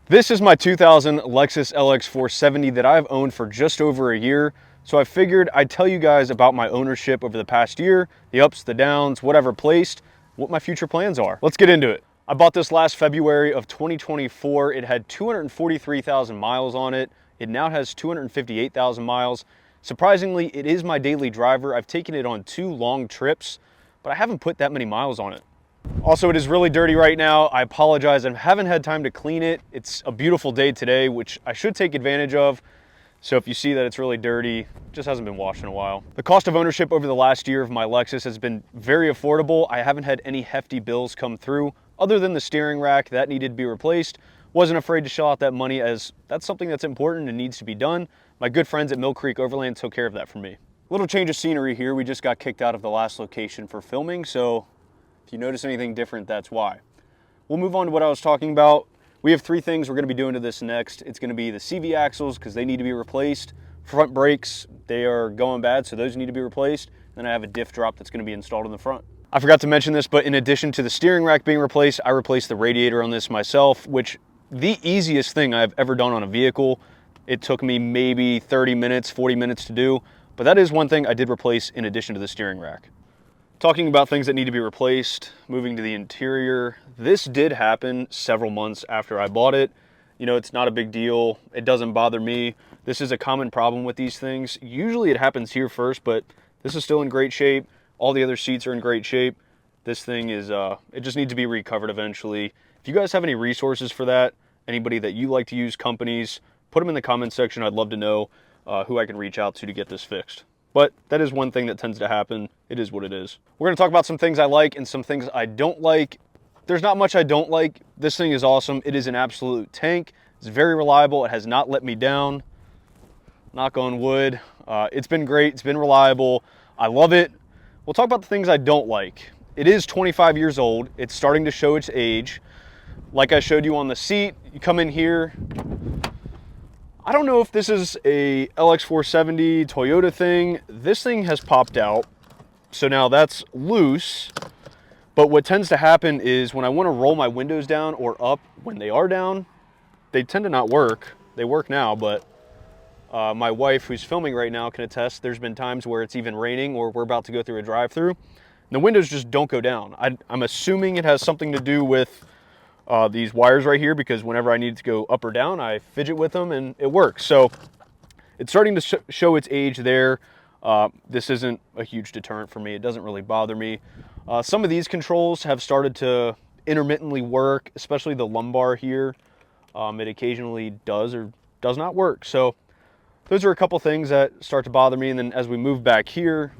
This is my 2000 Lexus LX470 that I've owned for just over a year. So I figured I'd tell you guys about my ownership over the past year, the ups, the downs, whatever placed, what my future plans are. Let's get into it. I bought this last February of 2024. It had 243,000 miles on it. It now has 258,000 miles. Surprisingly, it is my daily driver. I've taken it on 2 long trips, but I haven't put that many miles on it. Also, it is really dirty right now. I apologize. I haven't had time to clean it. It's a beautiful day today, which I should take advantage of. So if you see that it's really dirty, it just hasn't been washed in a while. The cost of ownership over the last year of my Lexus has been very affordable. I haven't had any hefty bills come through other than the steering rack that needed to be replaced. Wasn't afraid to shell out that money as that's something that's important and needs to be done. My good friends at Mill Creek Overland took care of that for me. Little change of scenery here. We just got kicked out of the last location for filming, so if you notice anything different, that's why. We'll move on to what I was talking about. We have 3 things we're going to be doing to this next. It's going to be the CV axles because they need to be replaced. Front brakes, they are going bad, so those need to be replaced. Then I have a diff drop that's going to be installed in the front. I forgot to mention this, but in addition to the steering rack being replaced, I replaced the radiator on this myself, which the easiest thing I've ever done on a vehicle. It took me maybe 30 minutes, 40 minutes to do, but that is one thing I did replace in addition to the steering rack. Talking about things that need to be replaced, moving to the interior, this did happen several months after I bought it. You know, it's not a big deal. It doesn't bother me. This is a common problem with these things. Usually it happens here first, but this is still in great shape. All the other seats are in great shape. This thing is, it just needs to be recovered eventually. If you guys have any resources for that, anybody that you like to use, companies, put them in the comments section. I'd love to know who I can reach out to get this fixed. But that is one thing that tends to happen. It is what it is. We're gonna talk about some things I like and some things I don't like. There's not much I don't like. This thing is awesome. It is an absolute tank. It's very reliable. It has not let me down. Knock on wood. It's been great. It's been reliable. I love it. We'll talk about the things I don't like. It is 25 years old. It's starting to show its age. Like I showed you on the seat, you come in here. I don't know if this is a LX470 Toyota thing. This thing has popped out. So now that's loose. But what tends to happen is when I want to roll my windows down or up when they are down, they tend to not work. They work now, but my wife who's filming right now can attest there's been times where it's even raining or we're about to go through a drive-through. The windows just don't go down. I'm assuming it has something to do with these wires right here, because whenever I need to go up or down, I fidget with them and it works. So it's starting to show its age there. This isn't a huge deterrent for me. It doesn't really bother me. Some of these controls have started to intermittently work, especially the lumbar here. It occasionally does or does not work. So those are a couple things that start to bother me. And then as we move back here,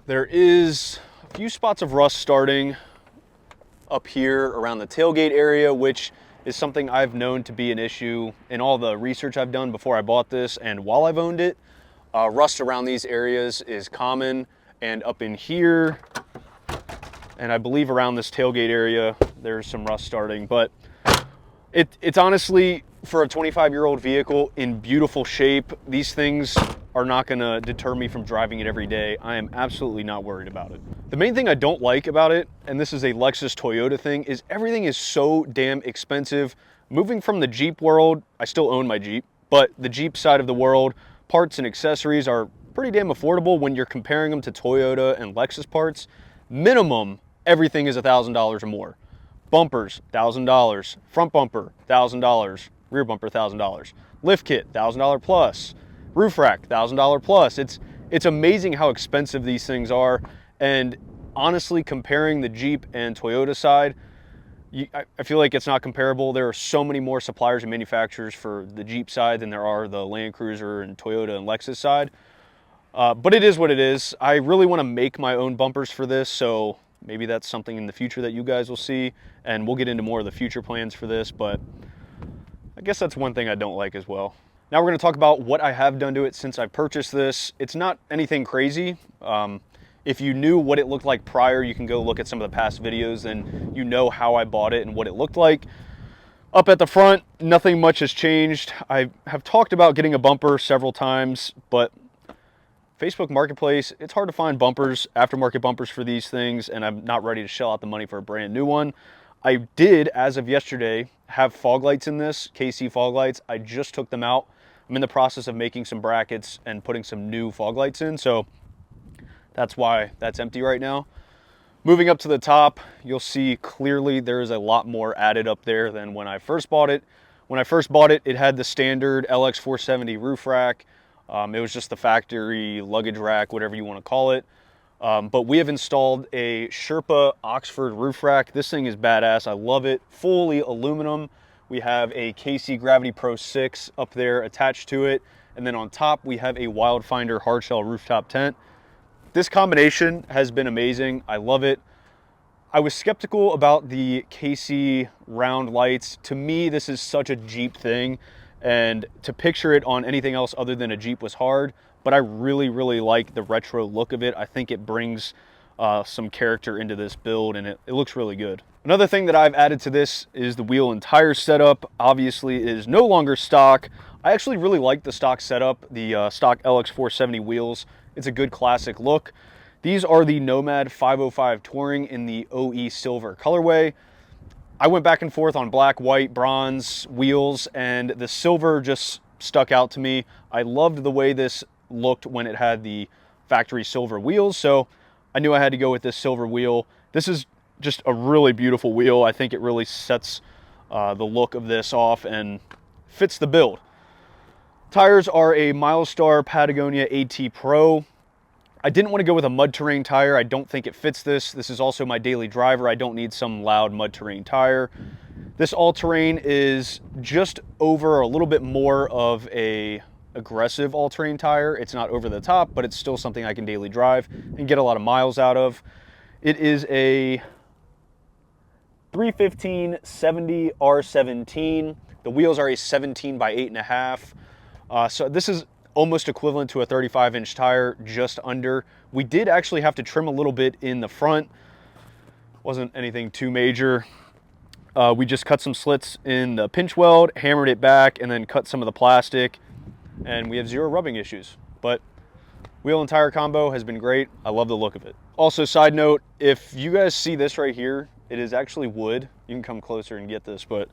there is a few spots of rust starting up here around the tailgate area, which is something I've known to be an issue in all the research I've done before I bought this and while I've owned it. Rust around these areas is common, and up in here, and I believe around this tailgate area, there's some rust starting, but it's honestly, for a 25-year-old vehicle in beautiful shape, these things are not gonna deter me from driving it every day. I am absolutely not worried about it. The main thing I don't like about it, and this is a Lexus Toyota thing, is everything is so damn expensive. Moving from the Jeep world, I still own my Jeep, but the Jeep side of the world, parts and accessories are pretty damn affordable when you're comparing them to Toyota and Lexus parts. Minimum, everything is $1,000 or more. Bumpers, $1,000. Front bumper, $1,000. Rear bumper, $1,000. Lift kit, $1,000 plus. Roof rack, $1,000 plus. It's amazing how expensive these things are. And honestly, comparing the Jeep and Toyota side, I feel like it's not comparable. There are so many more suppliers and manufacturers for the Jeep side than there are the Land Cruiser and Toyota and Lexus side. But it is what it is. I really want to make my own bumpers for this, so maybe that's something in the future that you guys will see, and we'll get into more of the future plans for this, but I guess that's one thing I don't like as well. Now we're going to talk about what I have done to it since I purchased this. It's not anything crazy. If you knew what it looked like prior, you can go look at some of the past videos and you know how I bought it and what it looked like. Up at the front, nothing much has changed. I have talked about getting a bumper several times, but Facebook Marketplace, it's hard to find bumpers, aftermarket bumpers for these things, and I'm not ready to shell out the money for a brand new one. I did, as of yesterday, have fog lights in this, KC fog lights. I just took them out. I'm in the process of making some brackets and putting some new fog lights in, so that's why that's empty right now. Moving up to the top, you'll see clearly there is a lot more added up there than when I first bought it. When I first bought it, it had the standard LX470 roof rack. It was just the factory luggage rack, whatever you want to call it. But we have installed a Sherpa Oxford roof rack. This thing is badass. I love it. Fully aluminum. We have a KC Gravity Pro 6 up there attached to it. And then on top, we have a Wildfinder hardshell rooftop tent. This combination has been amazing. I love it. I was skeptical about the KC round lights. To me, this is such a Jeep thing, and to picture it on anything else other than a Jeep was hard, but I really, really like the retro look of it. I think it brings some character into this build, and it looks really good. Another thing that I've added to this is the wheel and tire setup. Obviously, it is no longer stock. I actually really like the stock setup, the stock LX470 wheels. It's a good classic look. These are the Nomad 505 Touring in the OE Silver colorway. I went back and forth on black, white, bronze wheels, and the silver just stuck out to me. I loved the way this looked when it had the factory silver wheels, so I knew I had to go with this silver wheel. This is just a really beautiful wheel. I think it really sets the look of this off and fits the build. Tires are a Milestar Patagonia AT Pro. I didn't want to go with a mud terrain tire. I don't think it fits this. This is also my daily driver. I don't need some loud mud terrain tire. This all-terrain is just over a little bit more of a aggressive all-terrain tire. It's not over the top, but it's still something I can daily drive and get a lot of miles out of. It is a 315/70 R17. The wheels are a 17 by 8.5. So this is almost equivalent to a 35-inch tire, just under. We did actually have to trim a little bit in the front. Wasn't anything too major. We just cut some slits in the pinch weld, hammered it back, and then cut some of the plastic, and we have zero rubbing issues. But wheel and tire combo has been great. I love the look of it. Also, side note, if you guys see this right here, it is actually wood. You can come closer and get this, but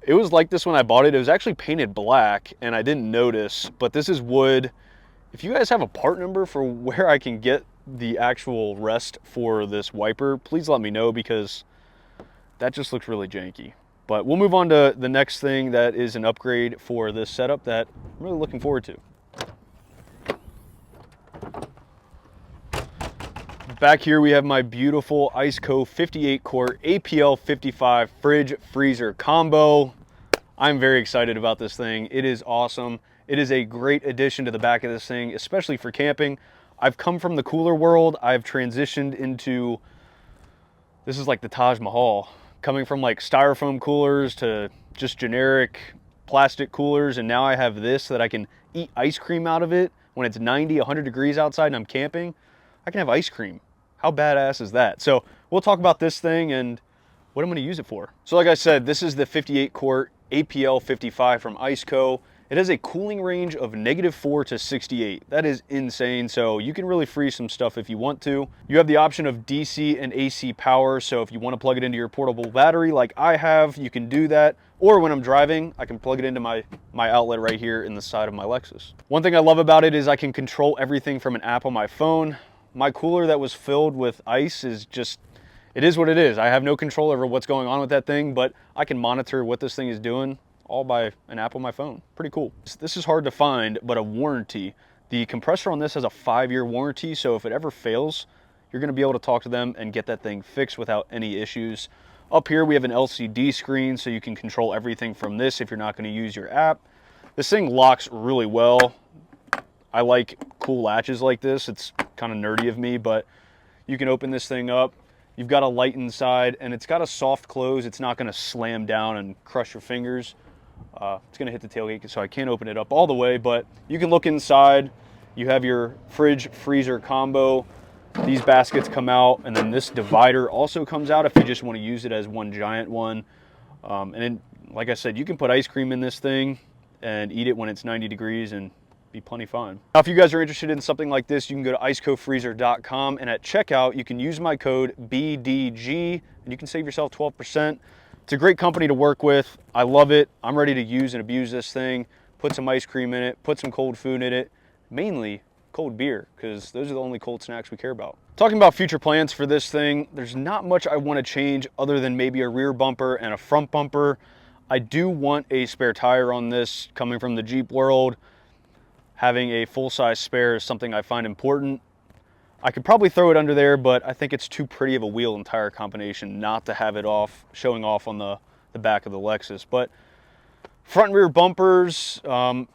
it was like this when I bought it. It was actually painted black, and I didn't notice, but this is wood. If you guys have a part number for where I can get the actual rest for this wiper, please let me know, because that just looks really janky. But we'll move on to the next thing that is an upgrade for this setup that I'm really looking forward to. Back here we have my beautiful Iceco 58 quart APL 55 fridge freezer combo. I'm very excited about this thing. It is awesome. It is a great addition to the back of this thing, especially for camping. I've come from the cooler world. I've transitioned into, this is like the Taj Mahal, coming from like styrofoam coolers to just generic plastic coolers, and now I have this that I can eat ice cream out of it when it's 90, 100 degrees outside and I'm camping. I can have ice cream. How badass is that? So we'll talk about this thing and what I'm going to use it for. So like I said, this is the 58 quart APL 55 from Iceco. It has a cooling range of -4 to 68. That is insane. So you can really freeze some stuff if you want to. You have the option of DC and AC power. So if you want to plug it into your portable battery like I have, you can do that. Or when I'm driving, I can plug it into my outlet right here in the side of my Lexus. One thing I love about it is I can control everything from an app on my phone. My cooler that was filled with ice is just, it is what it is. I have no control over what's going on with that thing, but I can monitor what this thing is doing all by an app on my phone. Pretty cool. This is hard to find, but a warranty. The compressor on this has a 5-year warranty, so if it ever fails, you're gonna be able to talk to them and get that thing fixed without any issues. Up here, we have an LCD screen, so you can control everything from this if you're not gonna use your app. This thing locks really well. I like cool latches like this. It's kind of nerdy of me, but you can open this thing up. You've got a light inside, and it's got a soft close. It's not gonna slam down and crush your fingers. It's gonna hit the tailgate, so I can't open it up all the way, but you can look inside. You have your fridge freezer combo. These baskets come out, and then this divider also comes out if you just want to use it as one giant one. And then, like I said, you can put ice cream in this thing and eat it when it's 90 degrees, and be plenty fine. Now, if you guys are interested in something like this, you can go to icecofreezer.com, and at checkout, you can use my code BDG, and you can save yourself 12%. It's a great company to work with. I love it. I'm ready to use and abuse this thing. Put some ice cream in it, put some cold food in it, mainly cold beer, because those are the only cold snacks we care about. Talking about future plans for this thing, there's not much I want to change other than maybe a rear bumper and a front bumper. I do want a spare tire on this. Coming from the Jeep world, having a full-size spare is something I find important. I could probably throw it under there, but I think it's too pretty of a wheel and tire combination not to have it showing off on the back of the Lexus. But front and rear bumpers,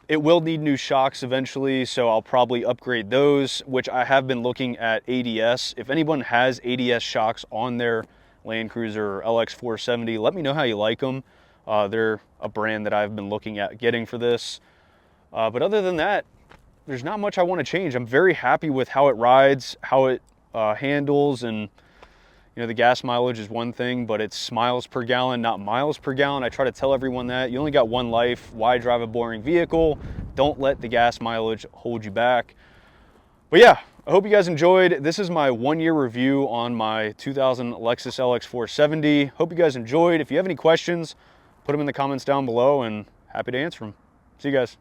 it will need new shocks eventually, so I'll probably upgrade those, which I have been looking at ADS. If anyone has ADS shocks on their Land Cruiser or LX470, let me know how you like them. They're a brand that I've been looking at getting for this. But other than that, there's not much I want to change. I'm very happy with how it rides, how it handles, and you know, the gas mileage is one thing, but it's miles per gallon, not miles per gallon. I try to tell everyone that. You only got one life. Why drive a boring vehicle? Don't let the gas mileage hold you back. But yeah, I hope you guys enjoyed. This is my 1-year review on my 2000 Lexus LX470. Hope you guys enjoyed. If you have any questions, put them in the comments down below, and happy to answer them. See you guys.